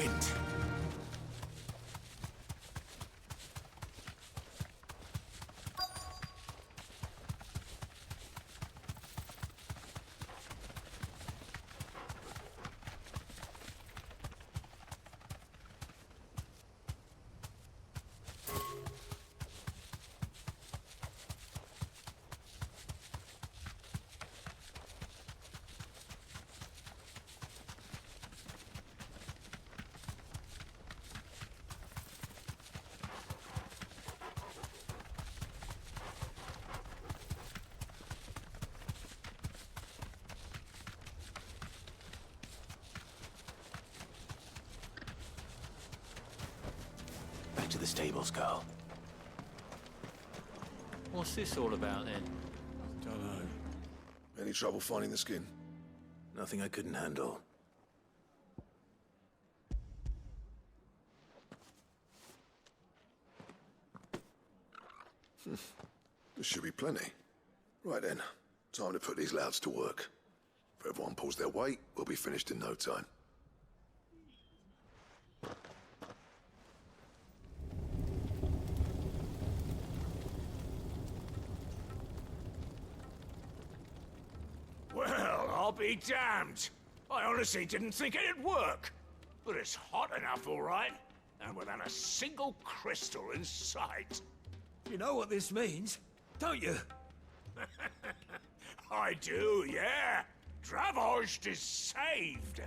wind. To the stables, Carl. What's this all about then? Don't know. Any trouble finding the skin? Nothing I couldn't handle. There should be plenty. Right then, time to put these louds to work. If everyone pulls their weight, we'll be finished in no time. Well, I'll be damned. I honestly didn't think it'd work. But it's hot enough, all right. And without a single crystal in sight. You know what this means, don't you? I do, yeah. Dravost is saved.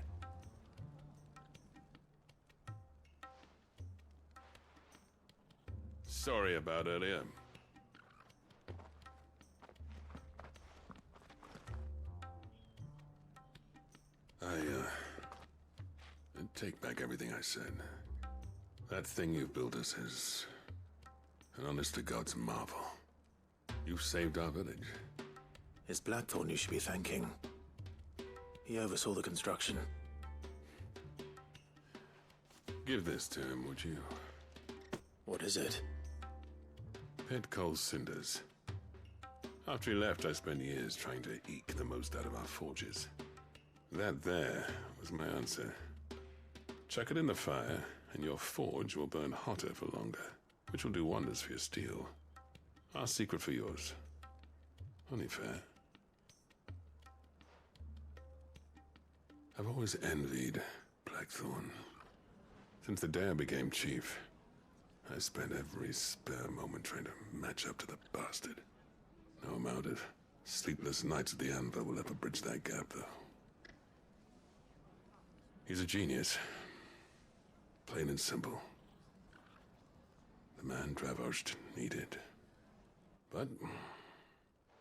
Sorry about earlier. I take back everything I said. That thing you built us is an honest-to-God's marvel. You saved our village. It's Blackthorn you should be thanking. He oversaw the construction. Give this to him, would you? What is it? Pet Cole's cinders. After he left, I spent years trying to eke the most out of our forges. That there was my answer. Chuck it in the fire, and your forge will burn hotter for longer, which will do wonders for your steel. Our secret for yours. Only fair. I've always envied Blackthorn. Since the day I became chief, I spent every spare moment trying to match up to the bastard. No amount of sleepless nights at the anvil will ever bridge that gap, though. He's a genius. Plain and simple. The man Dravost needed. But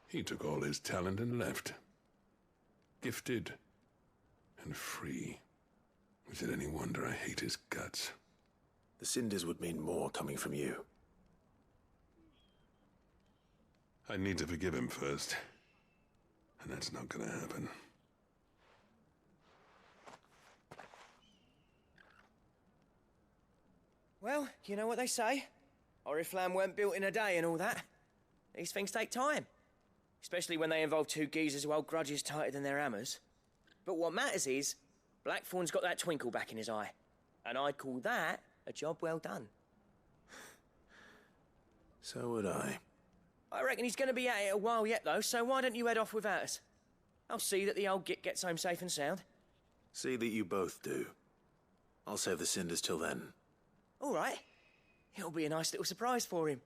he took all his talent and left. Gifted and free. Is it any wonder I hate his guts? The cinders would mean more coming from you. I need to forgive him first. And that's not gonna happen. Well, you know what they say. Oriflamme weren't built in a day and all that. These things take time. Especially when they involve two geezers who hold grudges tighter than their hammers. But what matters is, Blackthorn's got that twinkle back in his eye. And I'd call that a job well done. So would I. I reckon he's going to be at it a while yet, though, so why don't you head off without us? I'll see that the old git gets home safe and sound. See that you both do. I'll save the cinders till then. All right. It'll be a nice little surprise for him.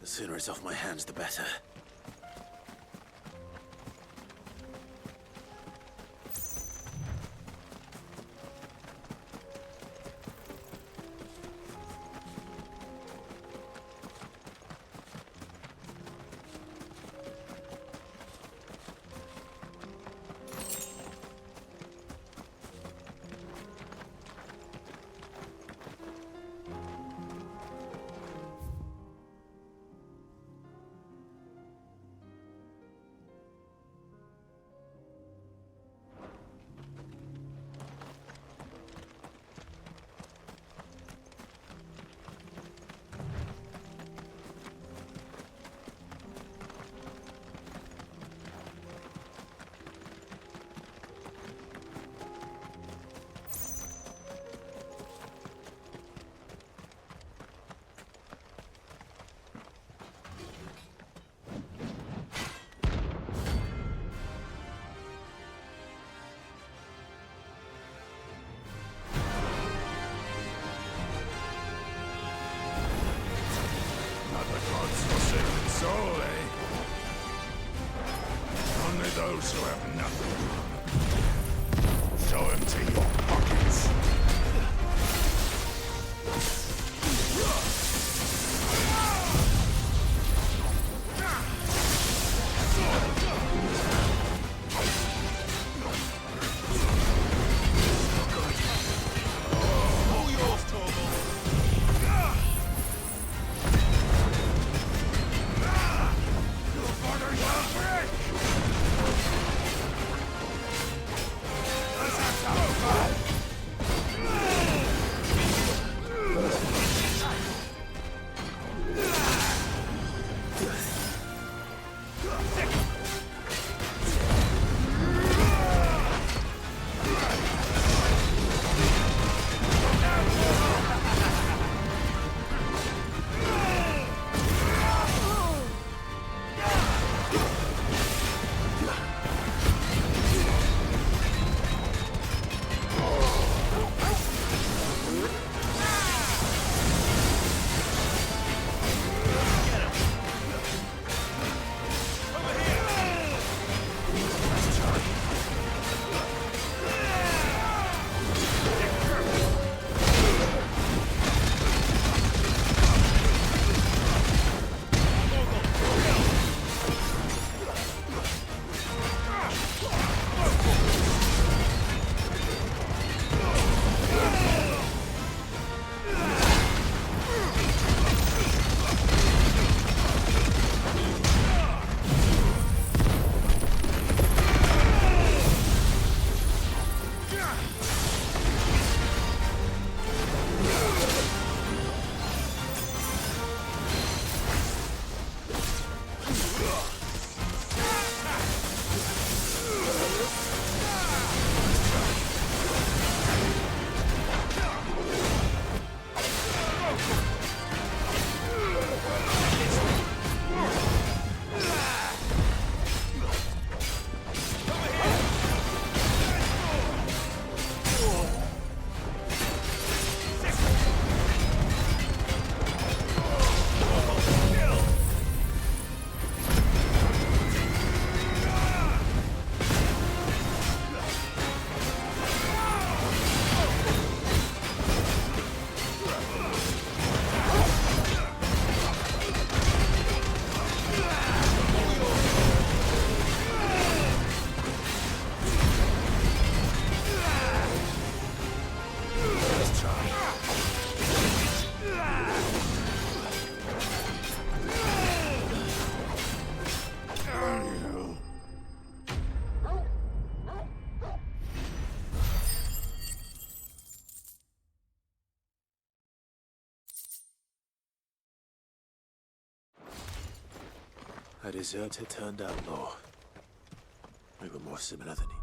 The sooner it's off my hands, the better. Soul, eh? Only those who have nothing. Show empty your pockets. A deserter turned outlaw. We were more similar than he.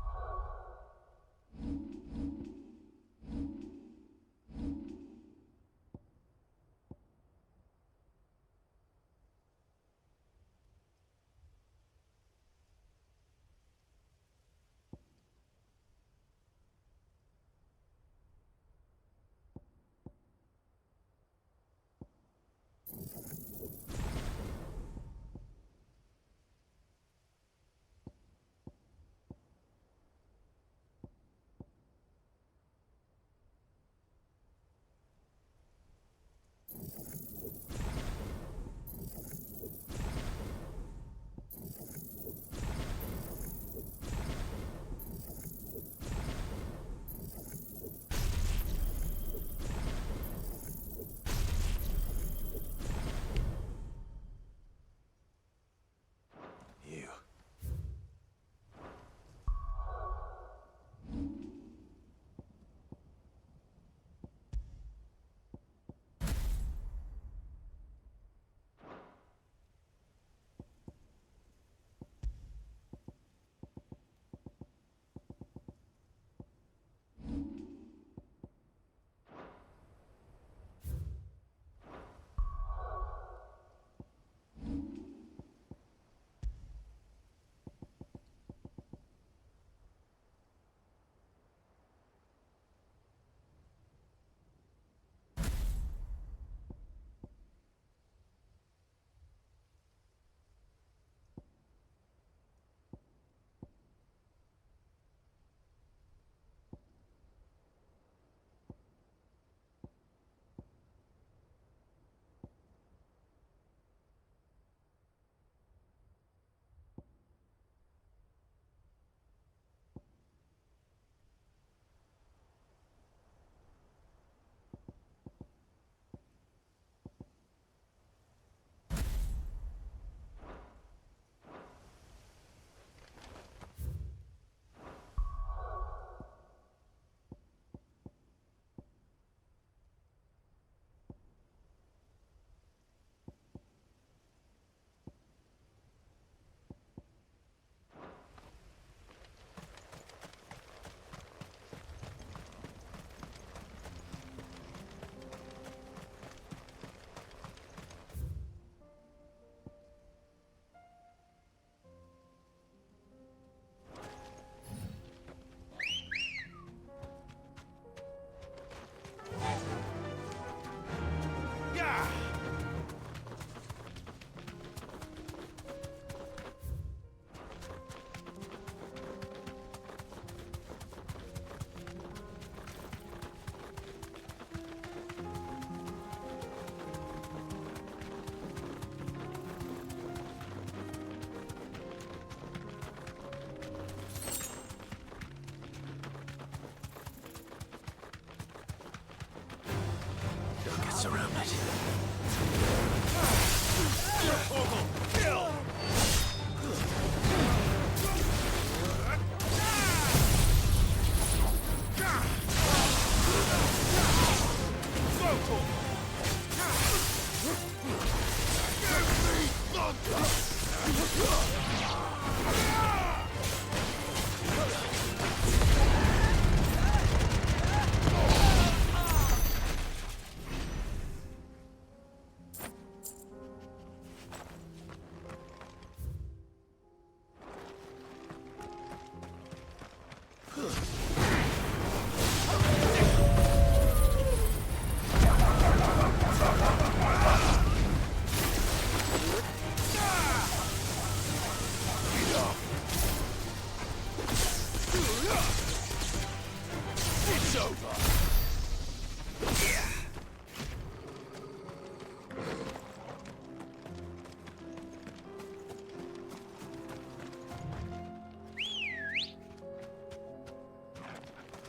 It's over.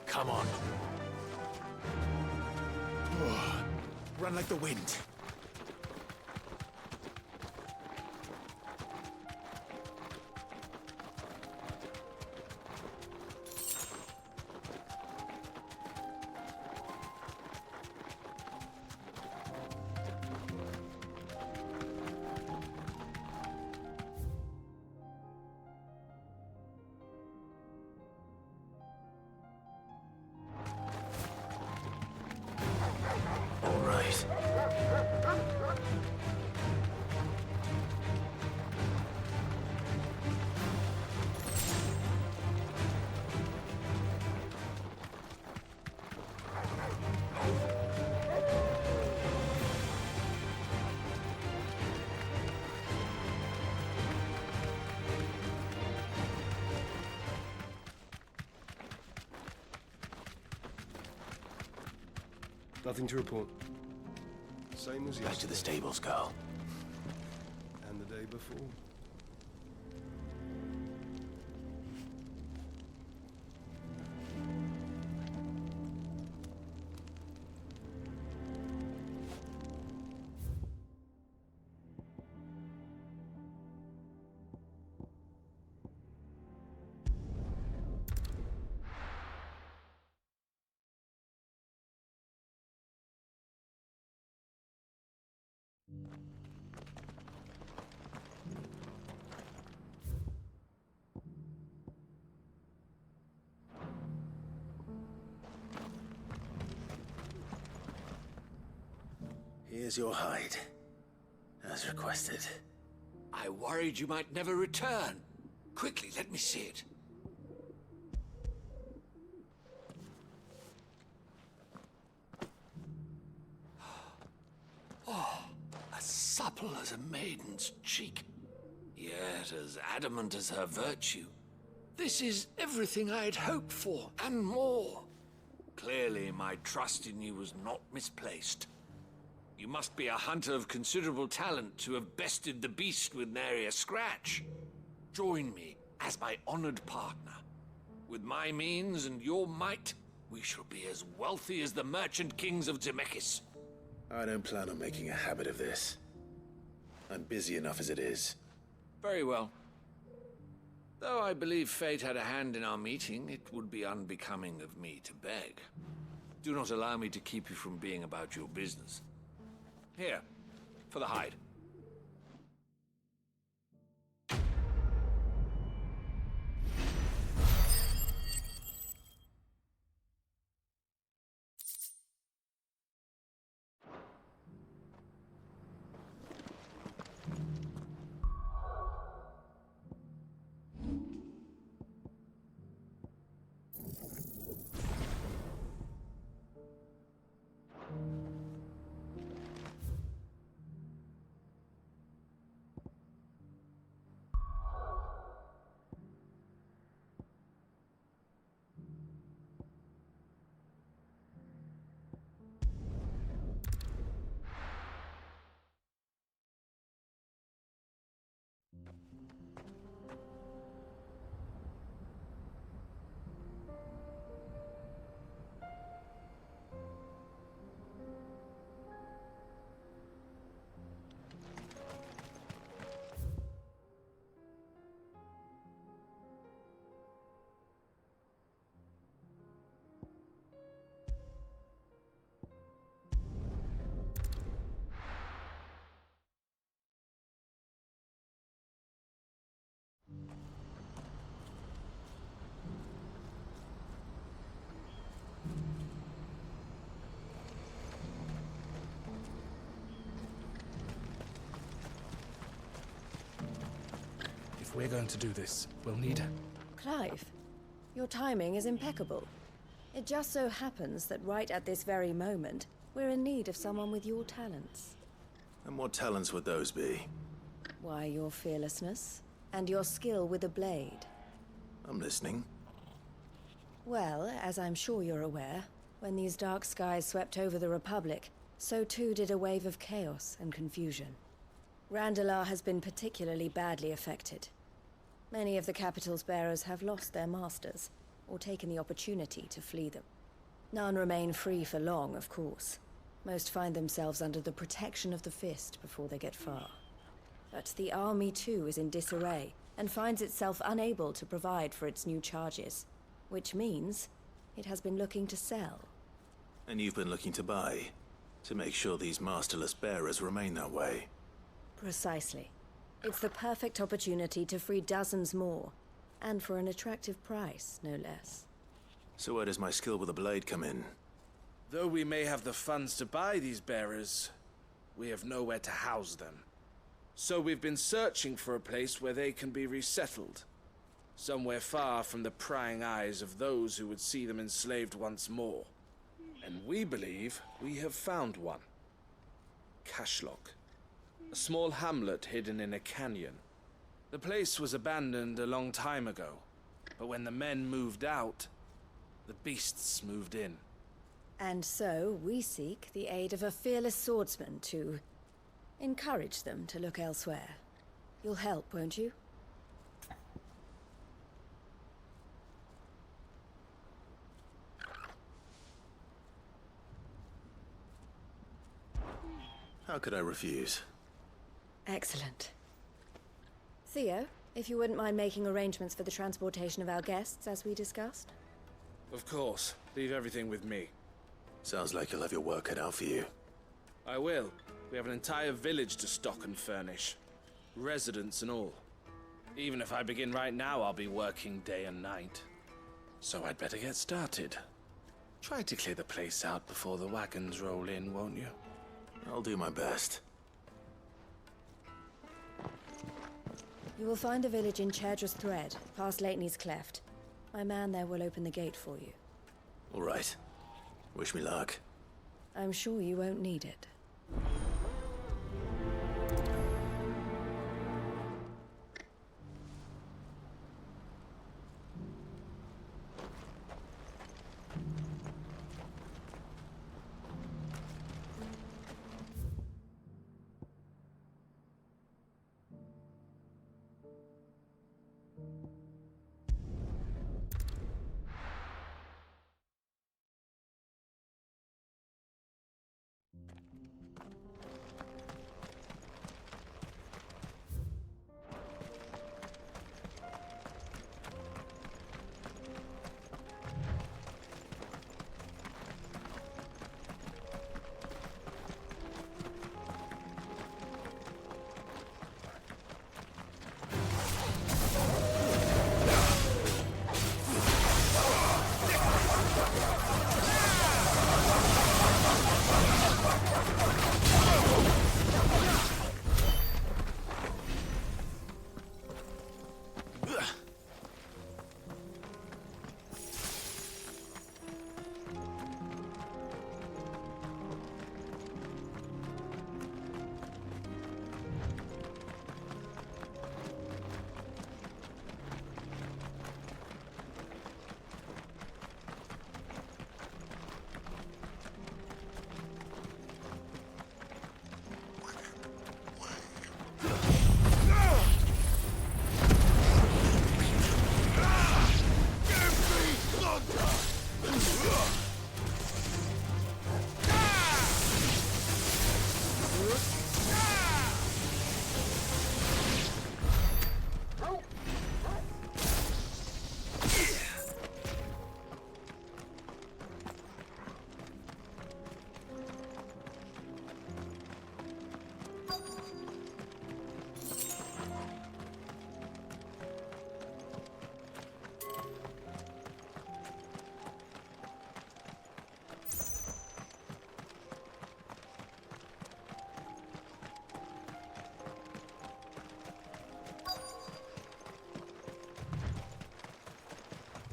Come on. Run like the wind. All right. Nothing to report. Same as Back to the yesterday stables, Carl. and the day before. Here's your hide, as requested. I worried you might never return. Quickly, let me see it. Oh, as supple as a maiden's cheek, yet as adamant as her virtue. This is everything I had hoped for, and more. Clearly, my trust in you was not misplaced. You must be a hunter of considerable talent to have bested the beast with nary a scratch. Join me as my honored partner. With my means and your might, we shall be as wealthy as the merchant kings of Zemeckis. I don't plan on making a habit of this. I'm busy enough as it is. Very well. Though I believe fate had a hand in our meeting, it would be unbecoming of me to beg. Do not allow me to keep you from being about your business. Here, for the hide. If we're going to do this, we'll need... Clive, your timing is impeccable. It just so happens that right at this very moment, we're in need of someone with your talents. And what talents would those be? Why, your fearlessness, and your skill with a blade. I'm listening. Well, as I'm sure you're aware, when these dark skies swept over the Republic, so too did a wave of chaos and confusion. Randalar has been particularly badly affected. Many of the capital's bearers have lost their masters, or taken the opportunity to flee them. None remain free for long, of course. Most find themselves under the protection of the Fist before they get far. But the army too is in disarray, and finds itself unable to provide for its new charges. Which means it has been looking to sell. And you've been looking to buy, to make sure these masterless bearers remain that way. Precisely. It's the perfect opportunity to free dozens more, and for an attractive price, no less. So where does my skill with a blade come in? Though we may have the funds to buy these bearers, we have nowhere to house them. So we've been searching for a place where they can be resettled. Somewhere far from the prying eyes of those who would see them enslaved once more. And we believe we have found one. Cashlock. A small hamlet hidden in a canyon. The place was abandoned a long time ago, but when the men moved out, the beasts moved in. And so we seek the aid of a fearless swordsman to encourage them to look elsewhere. You'll help, won't you? How could I refuse? Excellent. Theo, if you wouldn't mind making arrangements for the transportation of our guests, as we discussed? Of course. Leave everything with me. Sounds like you'll have your work cut out for you. I will. We have an entire village to stock and furnish. Residents and all. Even if I begin right now, I'll be working day and night. So I'd better get started. Try to clear the place out before the wagons roll in, won't you? I'll do my best. You will find a village in Chairdra's Thread, past Lateney's Cleft. My man there will open the gate for you. All right. Wish me luck. I'm sure you won't need it.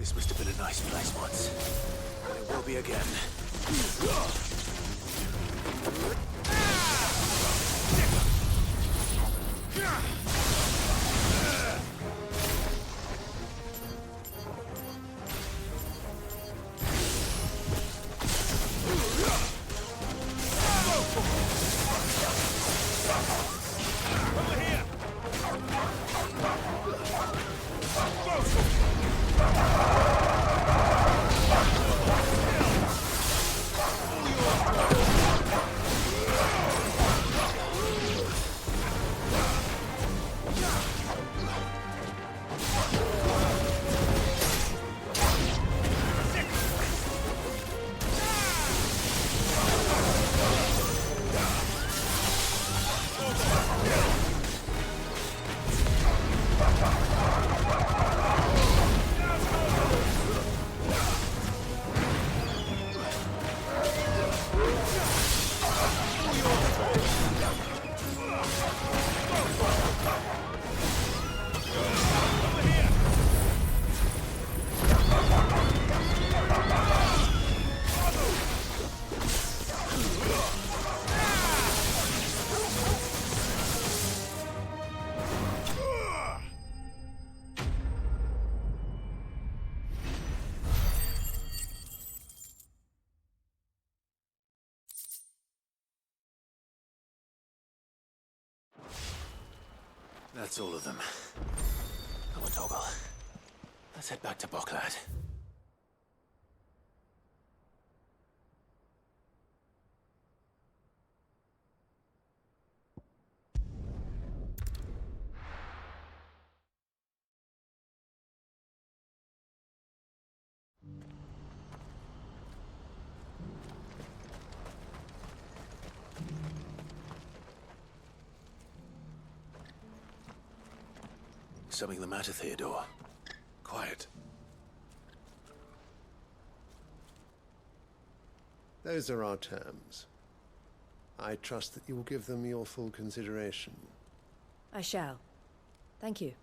This must have been a nice place once. And it will be again. That's all of them. Come on, Toggle. Let's head back to Boklad. Something the matter, Theodore? Quiet. Those are our terms. I trust that you will give them your full consideration. I shall. Thank you.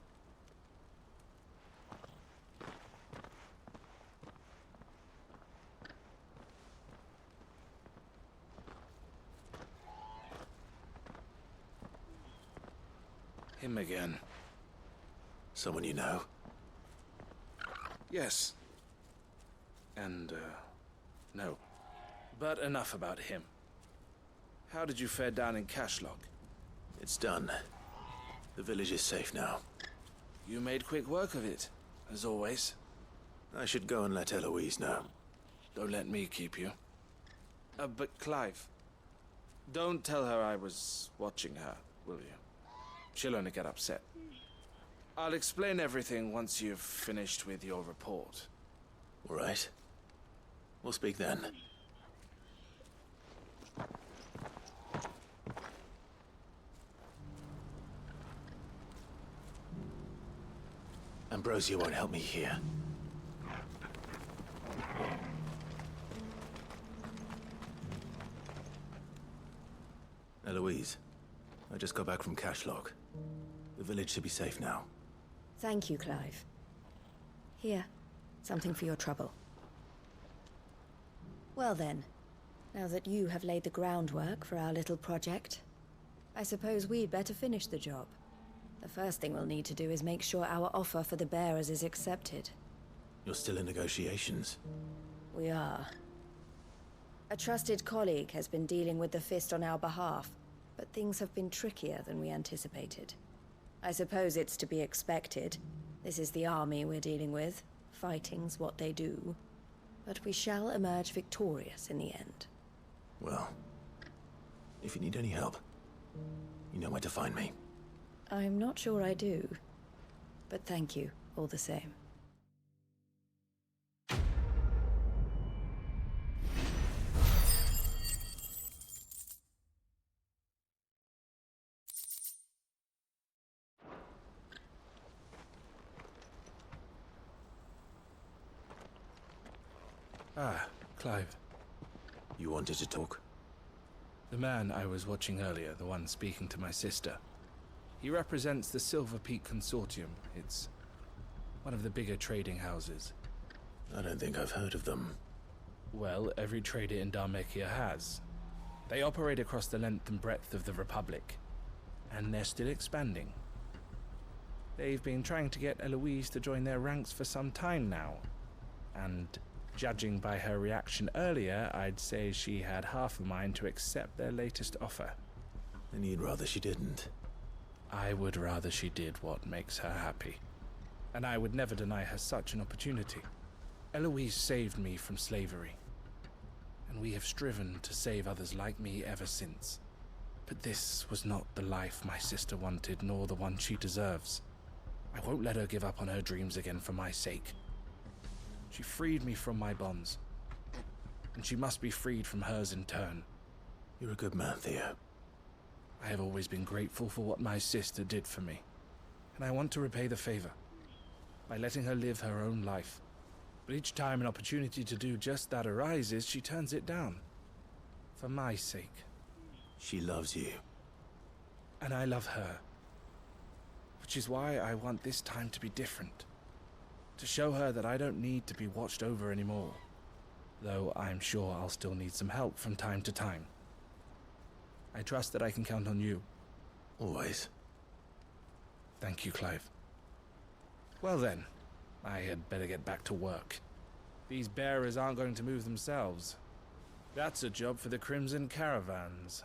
Him again. Someone you know? Yes. And, no. But enough about him. How did you fare down in Cashlock? It's done. The village is safe now. You made quick work of it, as always. I should go and let Eloise know. Don't let me keep you. But Clive, don't tell her I was watching her, will you? She'll only get upset. I'll explain everything once you've finished with your report. All right. We'll speak then. Ambrosia won't help me here. Eloise, I just got back from Cashlock. The village should be safe now. Thank you, Clive. Here, something for your trouble. Well then, now that you have laid the groundwork for our little project, I suppose we'd better finish the job. The first thing we'll need to do is make sure our offer for the bearers is accepted. You're still in negotiations? We are. A trusted colleague has been dealing with the Fist on our behalf, but things have been trickier than we anticipated. I suppose it's to be expected. This is the army we're dealing with. Fighting's what they do. But we shall emerge victorious in the end. Well, if you need any help, you know where to find me. I'm not sure I do. But thank you, all the same. Ah, Clive. You wanted to talk? The man I was watching earlier, the one speaking to my sister. He represents the Silver Peak Consortium. It's one of the bigger trading houses. I don't think I've heard of them. Well, every trader in Dharmekia has. They operate across the length and breadth of the Republic, and they're still expanding. They've been trying to get Eloise to join their ranks for some time now, and judging by her reaction earlier, I'd say she had half a mind to accept their latest offer. And you'd rather she didn't. I would rather she did what makes her happy, and I would never deny her such an opportunity. Eloise saved me from slavery, and we have striven to save others like me ever since. But this was not the life my sister wanted, nor the one she deserves. I won't let her give up on her dreams again for my sake. She freed me from my bonds, and she must be freed from hers in turn. You're a good man, Theo. I have always been grateful for what my sister did for me, and I want to repay the favor by letting her live her own life. But each time an opportunity to do just that arises, she turns it down. For my sake. She loves you. And I love her. Which is why I want this time to be different. To show her that I don't need to be watched over anymore. Though I'm sure I'll still need some help from time to time. I trust that I can count on you. Always. Thank you, Clive. Well then, I had better get back to work. These bearers aren't going to move themselves. That's a job for the Crimson Caravans.